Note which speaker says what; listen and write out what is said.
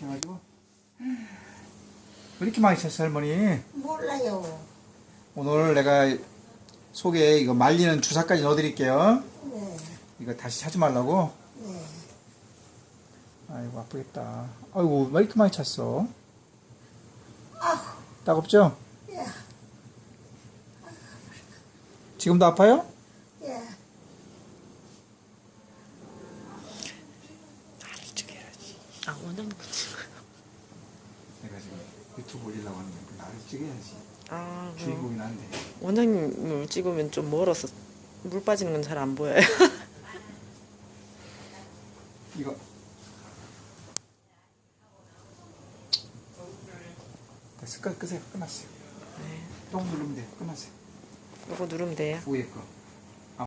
Speaker 1: 이렇게 해가지고. 왜 이렇게 많이 쳤어, 할머니?
Speaker 2: 몰라요.
Speaker 1: 오늘 내가 속에 이거 말리는 주사까지 넣어드릴게요.
Speaker 2: 네.
Speaker 1: 이거 다시 차지 말라고.
Speaker 2: 네.
Speaker 1: 아이고, 아프겠다. 아이고, 왜 이렇게 많이 찼어?
Speaker 2: 아,
Speaker 1: 따갑죠?
Speaker 2: 예,
Speaker 1: 지금도 아파요?
Speaker 2: 예.
Speaker 3: 나를 찍어야지. 아, 원장님 붙지 마.
Speaker 1: 내가 지금 유튜브 올리려고 하는데 나를 찍어야지.
Speaker 3: 아,
Speaker 1: 주인공이 난데.
Speaker 3: 원장님을 찍으면 좀 멀어서 물 빠지는 건 잘 안 보여요.
Speaker 1: 이거. 됐어, 끄세요. 끝났어요.
Speaker 3: 네.
Speaker 1: 똥 누르면 돼요. 끝났어요.
Speaker 3: 이거 누르면 돼요.
Speaker 1: 위에 거.